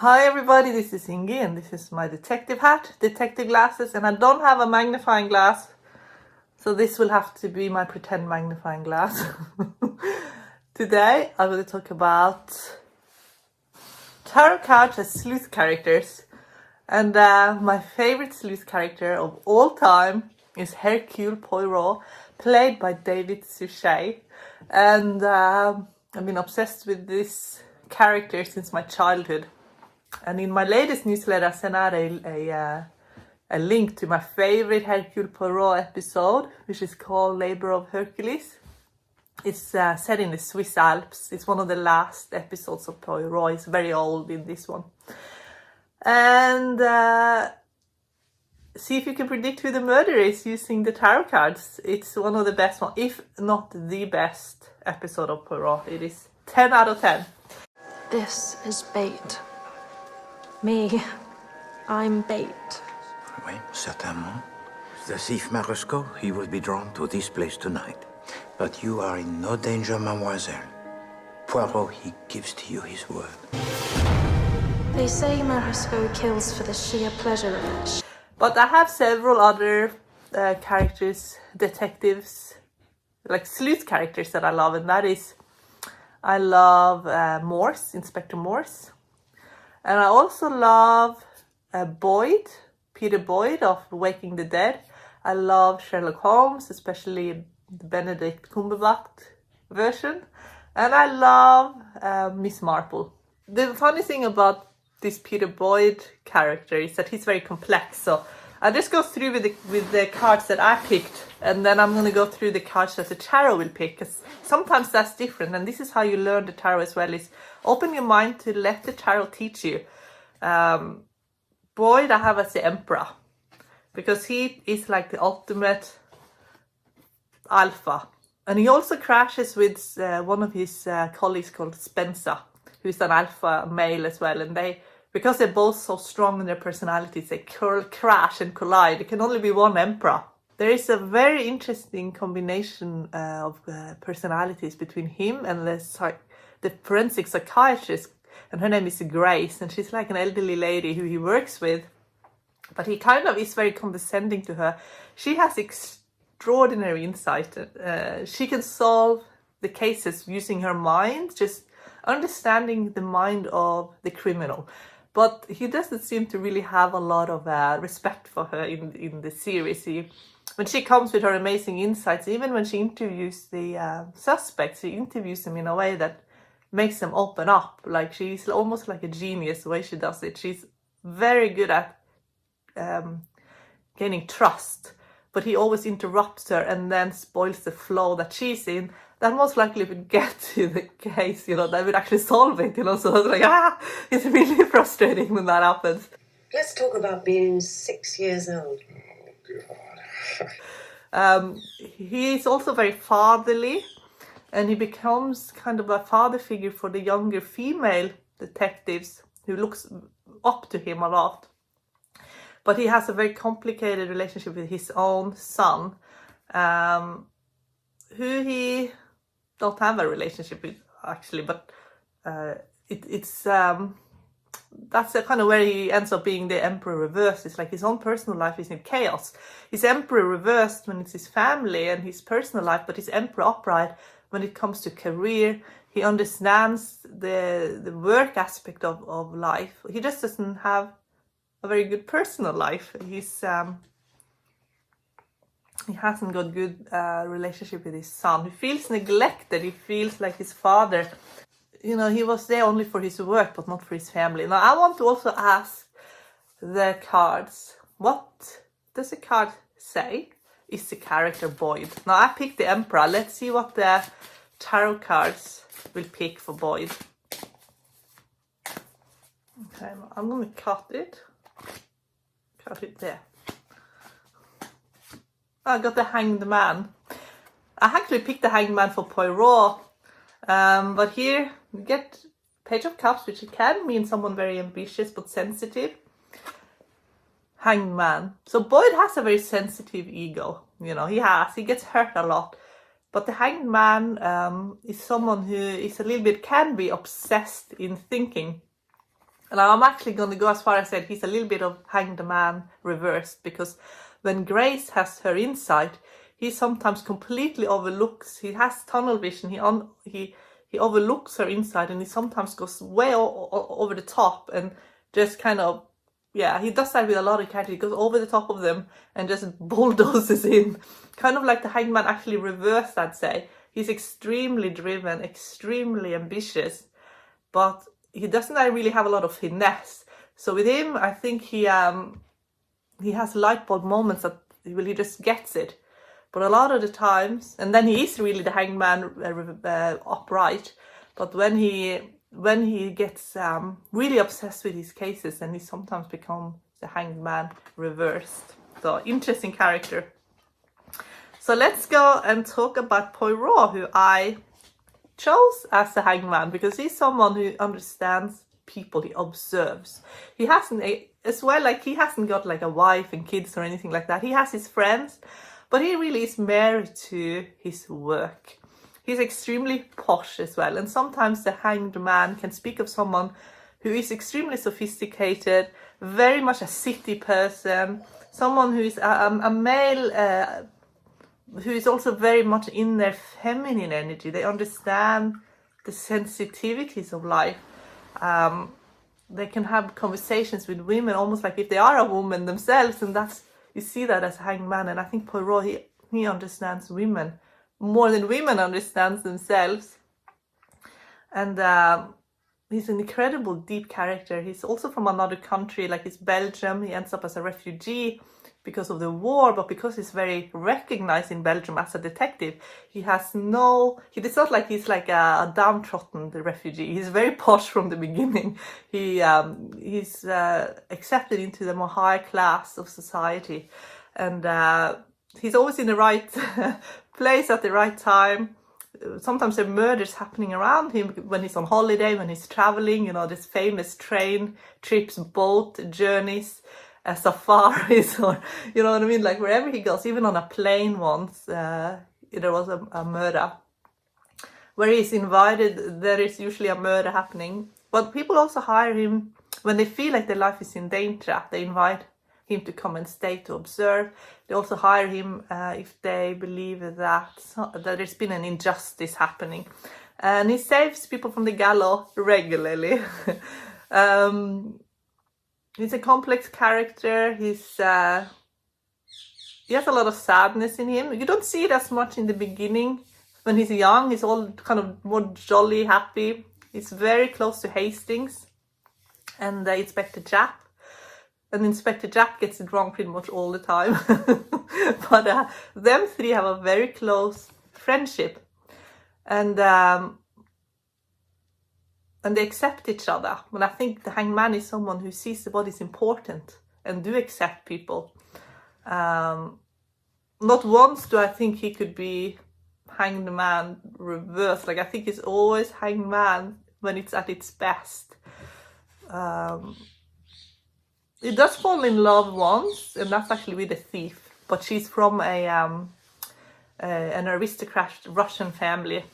Hi everybody, this is Ingi and this is my detective hat, detective glasses, and I don't have a magnifying glass, so this will have to be my pretend magnifying glass. Today I'm going to talk about tarot cards as sleuth characters, and my favorite sleuth character of all time is Hercule Poirot, played by David Suchet, and I've been obsessed with this character since my childhood. And in my latest newsletter, I sent out a link to my favorite Hercule Poirot episode, which is called Labor of Hercules. It's set in the Swiss Alps. It's one of the last episodes of Poirot. It's very old in this one. And see if you can predict who the murderer is using the tarot cards. It's one of the best ones, if not the best episode of Poirot. It is 10 out of 10. This is bait. Me, I'm bait. Oui, certainement. The thief Markball, he will be drawn to this place tonight. But you are in no danger, mademoiselle. Poirot, he gives to you his word. They say Markball kills for the sheer pleasure of it. But I have several other characters, detectives, like sleuth characters that I love, and that is, I love Morse, Inspector Morse. And I also love Boud, Peter Boud of Waking the Dead. I love Sherlock Holmes, especially the Benedict Cumberbatch version. And I love Miss Marple. The funny thing about this Peter Boud character is that he's very complex. So I just go through with the cards that I picked, and then I'm going to go through the cards that the tarot will pick, because sometimes that's different, and this is how you learn the tarot as well, is open your mind to let the tarot teach you. Boud I have as the Emperor, because he is like the ultimate alpha, and he also crashes with one of his colleagues called Spencer, who's an alpha male as well, and because they're both so strong in their personalities, they crash and collide. There can only be one emperor. There is a very interesting combination of personalities between him and the forensic psychiatrist, and her name is Grace, and she's like an elderly lady who he works with, but he kind of is very condescending to her. She has extraordinary insight. She can solve the cases using her mind, just understanding the mind of the criminal. But he doesn't seem to really have a lot of respect for her in the series. When she comes with her amazing insights, even when she interviews the suspects, she interviews them in a way that makes them open up. Like, she's almost like a genius the way she does it. She's very good at gaining trust, but he always interrupts her and then spoils the flow that she's in. That most likely would get to the case, that would actually solve it, so I was like, it's really frustrating when that happens. Let's talk about being 6 years old. He's also very fatherly, and he becomes kind of a father figure for the younger female detectives who looks up to him a lot. But he has a very complicated relationship with his own son, who he don't have a relationship with actually, but it's that's the kind of where he ends up being the emperor reversed. It's like his own personal life is in chaos. He's emperor reversed when it's his family and his personal life, but he's emperor upright when it comes to career. He understands the work aspect of life. He just doesn't have a very good personal life. He hasn't got good relationship with his son. He feels neglected. He feels like his father, he was there only for his work, but not for his family. Now, I want to also ask the cards, what does the card say is the character Boud? Now, I picked the Emperor. Let's see what the tarot cards will pick for Boud. Okay, I'm going to cut it there. I got the Hanged Man. I actually picked the Hanged Man for Poirot, but here you get Page of Cups, which can mean someone very ambitious but sensitive. Hanged Man. So Boud has a very sensitive ego. He gets hurt a lot. But the Hanged Man is someone who is a little bit, can be obsessed in thinking. And I'm actually going to go as far as saying he's a little bit of Hanged Man reversed, because when Grace has her insight, he sometimes completely overlooks. He has tunnel vision. He overlooks her insight, and he sometimes goes way over the top and just kind of, yeah, he does that with a lot of characters. He goes over the top of them and just bulldozes in. Kind of like the Hanged Man, actually reversed, I'd say. He's extremely driven, extremely ambitious, but he doesn't really have a lot of finesse. So with him, I think he has light bulb moments that he just gets it. But a lot of the times, and then he is really the Hanged Man upright, but when he gets really obsessed with his cases, then he sometimes becomes the Hanged Man reversed. So, interesting character. So let's go and talk about Poirot, who I chose as the Hanged Man, because he's someone who understands people, he observes. He hasn't, as well, like, he hasn't got like a wife and kids or anything like that. He has his friends, but he really is married to his work. He's extremely posh as well, and sometimes the Hanged Man can speak of someone who is extremely sophisticated, very much a city person, someone who is a male who is also very much in their feminine energy. They understand the sensitivities of life. They can have conversations with women almost like if they are a woman themselves, and that's, you see that as a Hanged Man. And I think Poirot, he understands women more than women understands themselves. And he's an incredible deep character. He's also from another country, like it's Belgium. He ends up as a refugee because of the war, but because he's very recognized in Belgium as a detective, it's not like he's like a downtrodden refugee. He's very posh from the beginning. He's accepted into the more high class of society, and he's always in the right place at the right time. Sometimes there are murders happening around him when he's on holiday, when he's traveling, you know, this famous train trips, boat journeys, safaris, or, you know what I mean, like wherever he goes, even on a plane once, there was a murder. Where he's invited, there is usually a murder happening. But people also hire him when they feel like their life is in danger. They invite him to come and stay to observe. They also hire him if they believe that there's been an injustice happening. And he saves people from the gallows regularly. He's a complex character. He has a lot of sadness in him. You don't see it as much in the beginning. When he's young, he's all kind of more jolly, happy. He's very close to Hastings and Inspector Japp. And Inspector Japp gets it wrong pretty much all the time. But them three have a very close friendship. And they accept each other. But I think the Hanged Man is someone who sees what is important and do accept people. Not once do I think he could be Hanged Man reversed. Like, I think he's always Hanged Man when it's at its best. He does fall in love once, and that's actually with a thief. But she's from an aristocrat Russian family.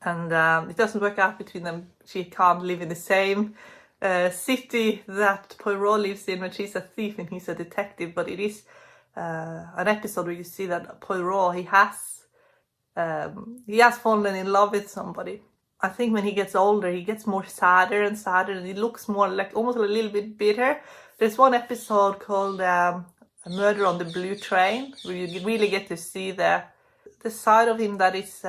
And it doesn't work out between them. She can't live in the same city that Poirot lives in when she's a thief and he's a detective. But it is an episode where you see that Poirot, he has fallen in love with somebody. I think when he gets older, he gets more sadder and sadder, and he looks more like almost a little bit bitter. There's one episode called A Murder on the Blue Train, where you really get to see the side of him that is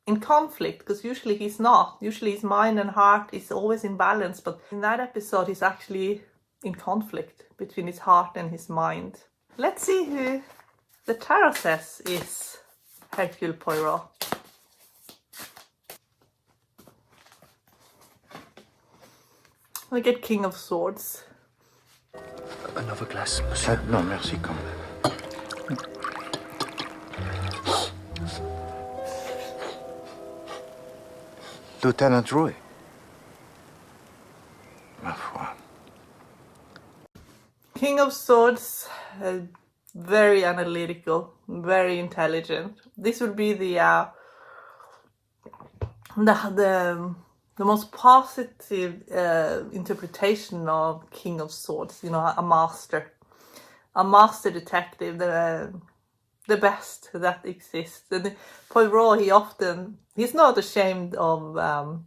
in conflict, because usually he's not. Usually his mind and heart is always in balance, but in that episode he's actually in conflict between his heart and his mind. Let's see who the tarot says is Hercule Poirot. I get King of Swords. Another glass, monsieur? Non, merci quand même. Lieutenant Roy. Ma foi. King of Swords, very analytical, very intelligent. This would be the the most positive interpretation of King of Swords. You know, a master detective, the best that exists. And Poirot, he's not ashamed of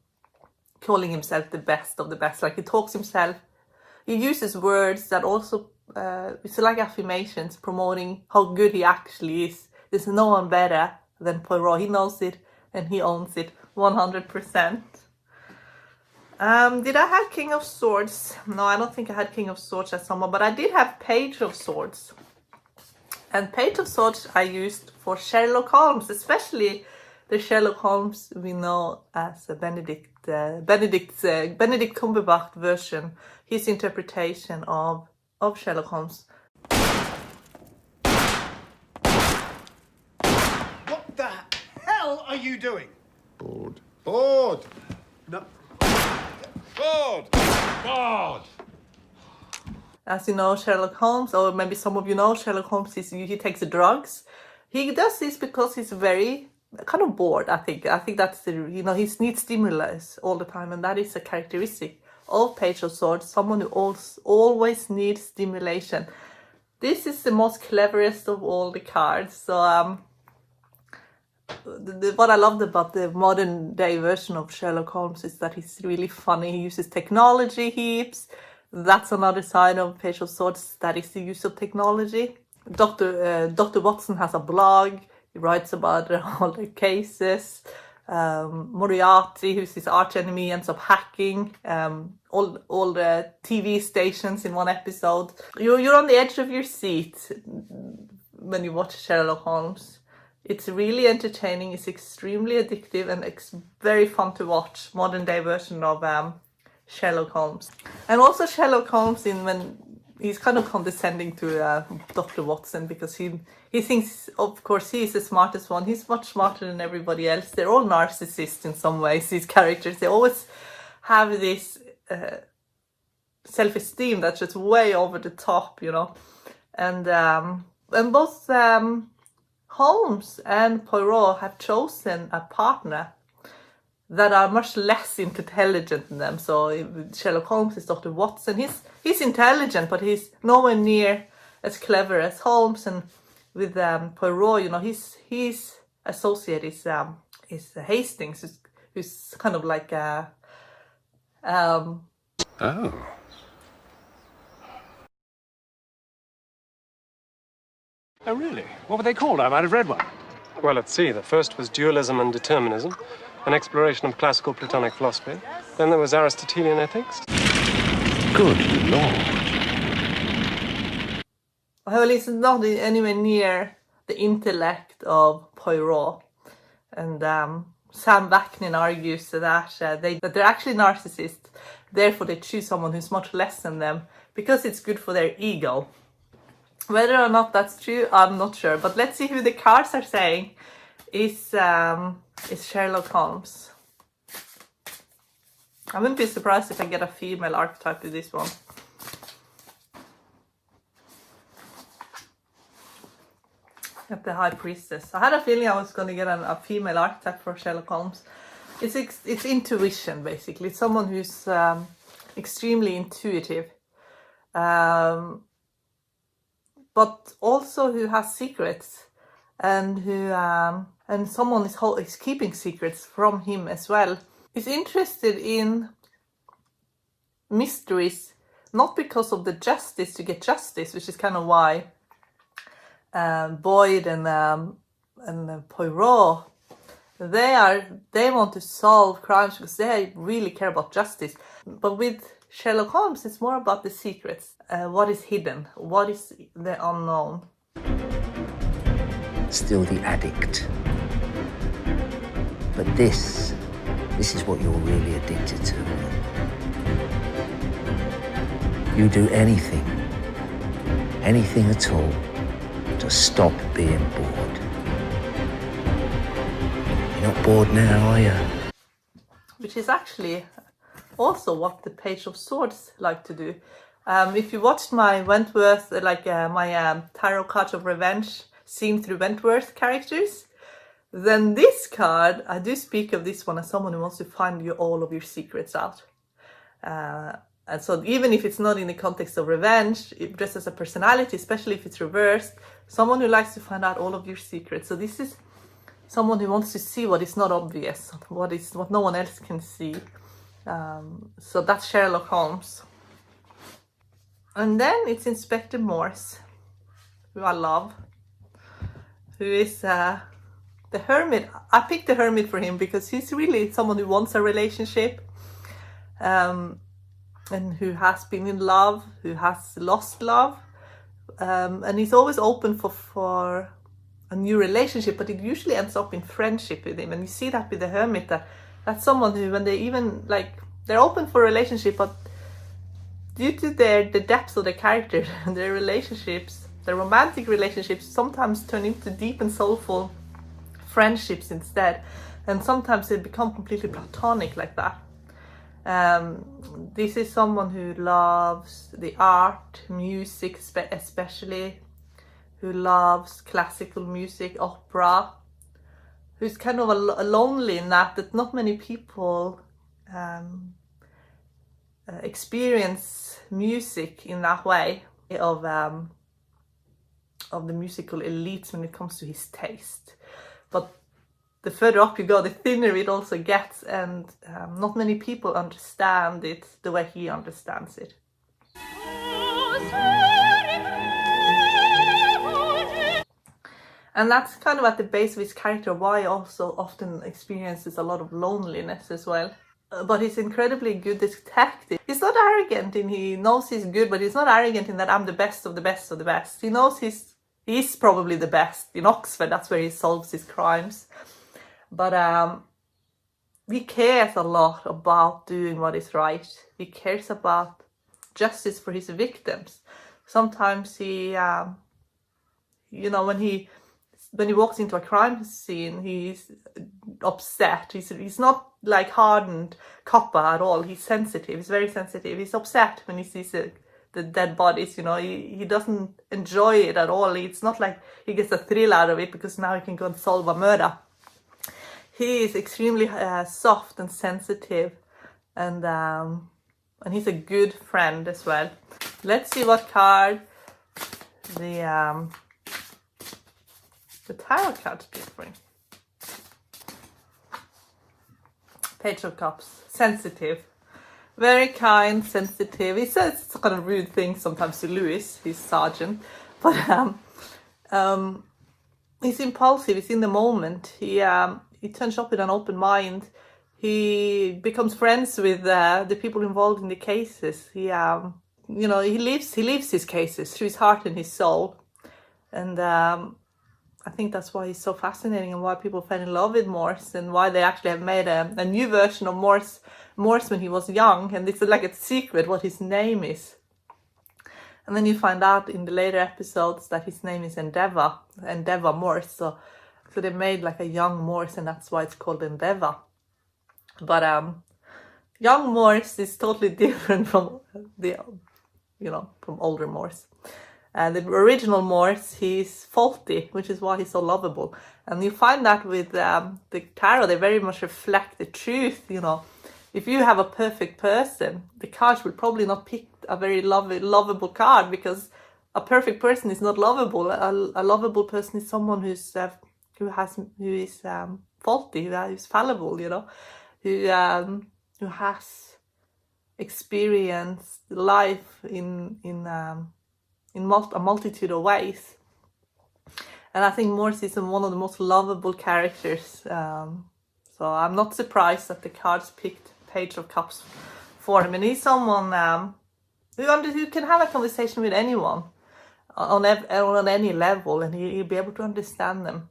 calling himself the best of the best. Like, he uses words that also, it's like affirmations, promoting how good he actually is. There's no one better than Poirot. He knows it and he owns it 100%. Did I have King of Swords? No, I don't think I had King of Swords as someone, but I did have Page of Swords. And Page of Swords I used for Sherlock Holmes, especially the Sherlock Holmes we know as a Benedict Cumberbatch version, his interpretation of Sherlock Holmes. What the hell are you doing? Bored. Bored. No. Bored! Bored! As you know, Sherlock Holmes, or maybe some of you know, Sherlock Holmes, he takes drugs. He does this because he's very kind of bored, I think. I think that's he needs stimulus all the time, and that is a characteristic of Page of Swords, someone who always needs stimulation. This is the most cleverest of all the cards. So what I loved about the modern day version of Sherlock Holmes is that he's really funny. He uses technology heaps. That's another side of Page of Swords, that is the use of technology. Dr. Watson has a blog. He writes about all the cases. Moriarty, who's his arch enemy, ends up hacking all the TV stations in one episode. You're on the edge of your seat when you watch Sherlock Holmes. It's really entertaining. It's extremely addictive, and it's very fun to watch. Modern day version of Sherlock Holmes. And also Sherlock Holmes, when he's kind of condescending to Dr. Watson, because he thinks, of course, he's the smartest one. He's much smarter than everybody else. They're all narcissists in some ways, these characters. They always have this self-esteem that's just way over the top, you know. And both Holmes and Poirot have chosen a partner that are much less intelligent than them. So Sherlock Holmes is Dr. Watson. He's intelligent, but he's nowhere near as clever as Holmes. And with Poirot, you know, his associate is Hastings, who's kind of like a Oh. Oh, really? What were they called? I might have read one. Well, let's see. The first was dualism and determinism, an exploration of classical Platonic philosophy. Then there was Aristotelian ethics. Good Lord. Well, he's not anywhere near the intellect of Poirot. And Sam Vaknin argues that they're actually narcissists. Therefore, they choose someone who's much less than them because it's good for their ego. Whether or not that's true, I'm not sure. But let's see who the cards are saying is Sherlock Holmes. I wouldn't be surprised if I get a female archetype with this one. At the High Priestess. I had a feeling I was going to get a female archetype for Sherlock Holmes. It's intuition, basically. It's someone who's extremely intuitive. But also who has secrets, and who and someone is keeping secrets from him as well. He's interested in mysteries, not because of the justice to get justice, which is kind of why Boud and Poirot, they want to solve crimes because they really care about justice. But with Sherlock Holmes, it's more about the secrets. What is hidden? What is the unknown? Still the addict. But this is what you're really addicted to. You do anything at all to stop being bored. You're not bored now, are you? Which is actually also what the Page of Swords like to do. If you watched my my tarot card of revenge seen through Wentworth characters, Then this card, I do speak of this one as someone who wants to find all of your secrets out. And so even if it's not in the context of revenge, just as a personality, especially if it's reversed, someone who likes to find out all of your secrets. So this is someone who wants to see what is not obvious, what no one else can see. So that's Sherlock Holmes. And then it's Inspector Morse, who I love, who is the Hermit. I picked the Hermit for him because he's really someone who wants a relationship, and who has been in love, who has lost love, and he's always open for a new relationship, but it usually ends up in friendship with him. And you see that with the Hermit, that's someone who, when they even, like, they're open for a relationship, but due to the depth of their character and their relationships, their romantic relationships sometimes turn into deep and soulful friendships instead, and sometimes they become completely platonic like that. This is someone who loves the art, music especially, who loves classical music, opera, who's kind of a lonely in that not many people experience music in that way of the musical elites when it comes to his taste. But the further up you go, the thinner it also gets, and not many people understand it the way he understands it. And that's kind of at the base of his character, why he also often experiences a lot of loneliness as well. But he's incredibly good detective. He's not arrogant, and he knows he's good, but he's not arrogant in that I'm the best of the best of the best. He knows he's probably the best in Oxford. That's where he solves his crimes. But he cares a lot about doing what is right. He cares about justice for his victims. Sometimes he, when he walks into a crime scene, he's upset. He's not like hardened copper at all. He's sensitive. He's very sensitive. He's upset when he sees the dead bodies. He doesn't enjoy it at all. It's not like he gets a thrill out of it because now he can go and solve a murder. He is extremely soft and sensitive, and he's a good friend as well. Let's see what card the tarot cards pick for him. Page of Cups. Sensitive. Very kind, sensitive. He says kind of rude things sometimes to Louis, his sergeant. But he's impulsive. He's in the moment. He turns up with an open mind. He becomes friends with the people involved in the cases. He lives his cases through his heart and his soul. And I think that's why he's so fascinating, and why people fell in love with Morse, and why they actually have made a new version of Morse when he was young. And it's like a secret what his name is. And then you find out in the later episodes that his name is Endeavour Morse. So they made like a young Morse, and that's why it's called Endeavour. But young Morse is totally different from from older Morse. And the original Morse, he's faulty, which is why he's so lovable. And you find that with the tarot, they very much reflect the truth. If you have a perfect person, the cards will probably not pick a very lovable card, because a perfect person is not lovable. A lovable person is someone who is faulty, who is fallible, who has experienced life in a multitude of ways. And I think Morse is one of the most lovable characters. So I'm not surprised that the cards picked Page of Cups for him. And he's someone who can have a conversation with anyone on any level, and he'll be able to understand them.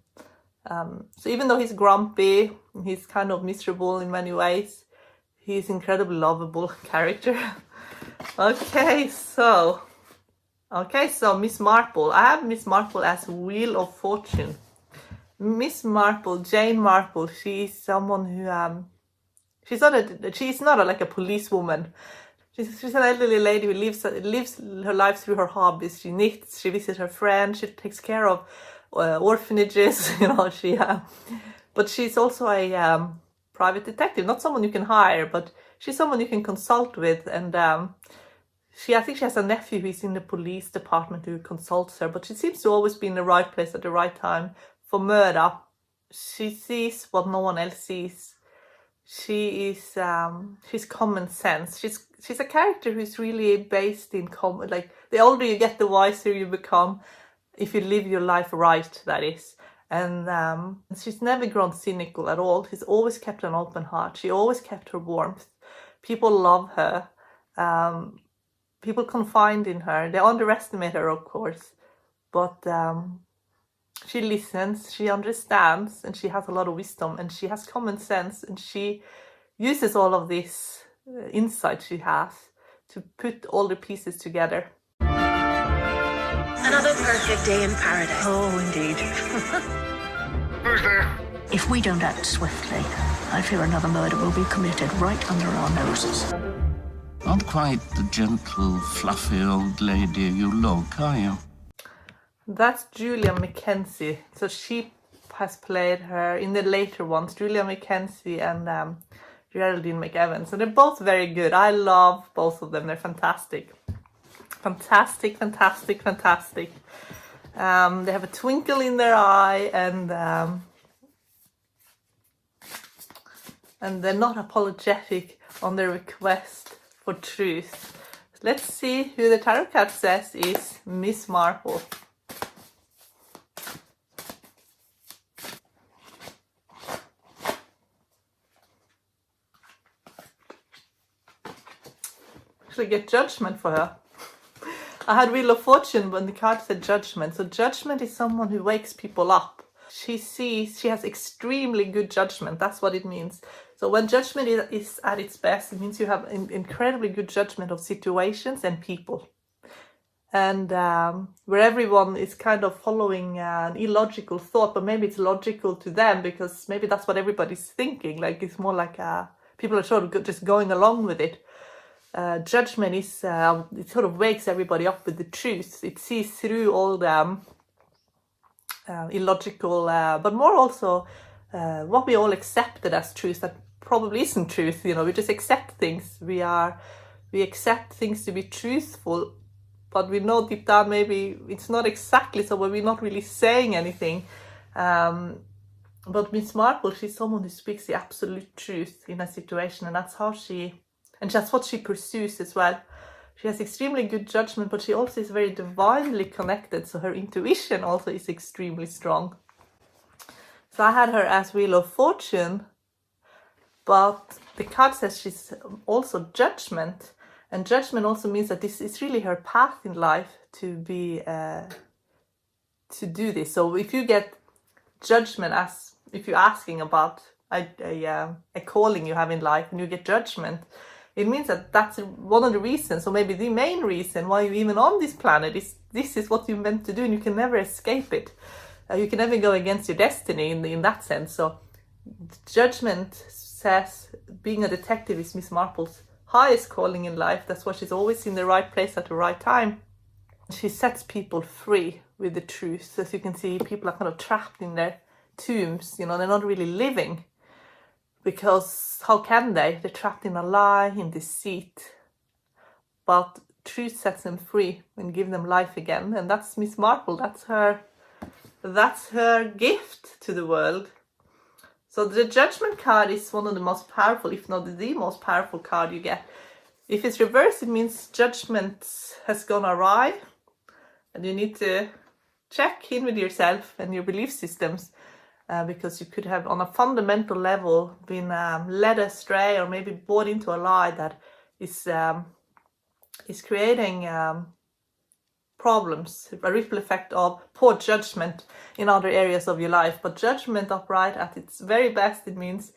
So even though he's grumpy, he's kind of miserable in many ways, he's incredibly lovable character. Okay, so Miss Marple. I have Miss Marple as Wheel of Fortune. Miss Marple, Jane Marple, she's someone who she's not like a policewoman. She's an elderly lady who lives her life through her hobbies. She knits, she visits her friends, she takes care of orphanages, but she's also a private detective, not someone you can hire, but she's someone you can consult with. And I think she has a nephew who's in the police department who consults her, but she seems to always be in the right place at the right time. For murder, she sees what no one else sees. She's common sense. She's a character who's really based in common. Like, the older you get, the wiser you become, if you live your life right, that is. And she's never grown cynical at all. She's always kept an open heart. She always kept her warmth. People love her. People confide in her. They underestimate her, of course, but she listens, she understands, and she has a lot of wisdom, and she has common sense, and she uses all of this insight she has to put all the pieces together. Another perfect day in paradise. Oh, indeed. Who's there? If we don't act swiftly, I fear another murder will be committed right under our noses. Not quite the gentle, fluffy old lady you look, are you? That's Julia Mckenzie. So she has played her in the later ones, Julia Mckenzie and Geraldine McEvans. And they're both very good. I love both of them. They're fantastic. Fantastic. They have a twinkle in their eye, and they're not apologetic on their request for truth. Let's see who the tarot card says is Miss Marple. Actually get judgment for her. I had Wheel of Fortune when the card said judgment. So judgment is someone who wakes people up. She has extremely good judgment. That's what it means. So when judgment is at its best, it means you have incredibly good judgment of situations and people. And where everyone is kind of following an illogical thought, but maybe it's logical to them because maybe that's what everybody's thinking. Like, it's more like people are sort of just going along with it. Judgment is it sort of wakes everybody up with the truth. It sees through all the illogical, but more also what we all accepted as truth that probably isn't truth. We just accept things. We accept things to be truthful, but we know deep down maybe it's not exactly so, but we're not really saying anything. But Miss Marple, she's someone who speaks the absolute truth in a situation, and that's what she pursues as well. She has extremely good judgment, but she also is very divinely connected, so her intuition also is extremely strong. So I had her as Wheel of Fortune, but the card says she's also judgment, and judgment also means that this is really her path in life to do this. So if you get judgment, as if you're asking about a calling you have in life, and you get judgment, it means that that's one of the reasons, or maybe the main reason why you're even on this planet, is this is what you're meant to do, and you can never escape it. You can never go against your destiny in that sense. So judgment says being a detective is Miss Marple's highest calling in life. That's why she's always in the right place at the right time. She sets people free with the truth. As you can see, people are kind of trapped in their tombs. They're not really living. Because how can they? They're trapped in a lie, in deceit. But truth sets them free and gives them life again. And that's Miss Marple. That's her gift to the world. So the judgment card is one of the most powerful, if not the most powerful card you get. If it's reversed, it means judgment has gone awry. And you need to check in with yourself and your belief systems. Because you could have, on a fundamental level, been led astray or maybe bought into a lie that is creating problems, a ripple effect of poor judgment in other areas of your life. But judgment upright at its very best, it means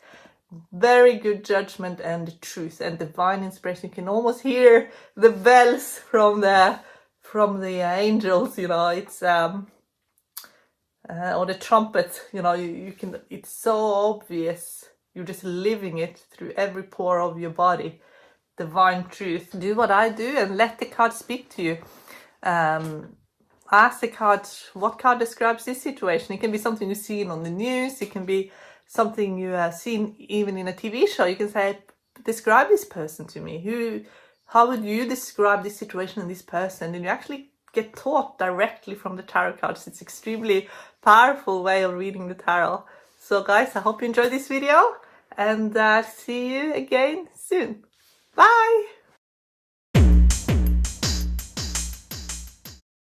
very good judgment and truth and divine inspiration. You can almost hear the bells from the angels. It's or the trumpet, you can, it's so obvious. You're just living it through every pore of your body. Divine truth. Do what I do and let the card speak to you. I ask the card what card describes this situation. It can be something you've seen on the news. It can be something you have seen even in a TV show. You can say, describe this person to me. How would you describe this situation and this person? And you actually get taught directly from the tarot cards. It's extremely powerful way of reading the tarot. So guys, I hope you enjoyed this video, and see you again soon. Bye!